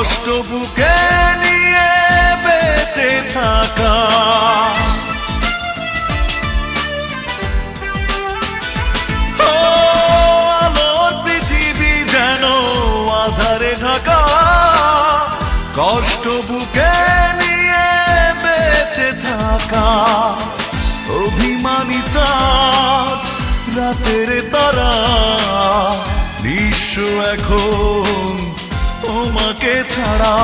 কষ্ট বুকে নিয়ে বেঁচে থাকা। আলোর পৃথিবী যেন আধারে ঢাকা, কষ্ট বুকে নিয়ে বেঁচে থাকা। অভিমানী চাঁদ রাতের তারা, বিশ্ব এখন তোমাকে ছাড়া।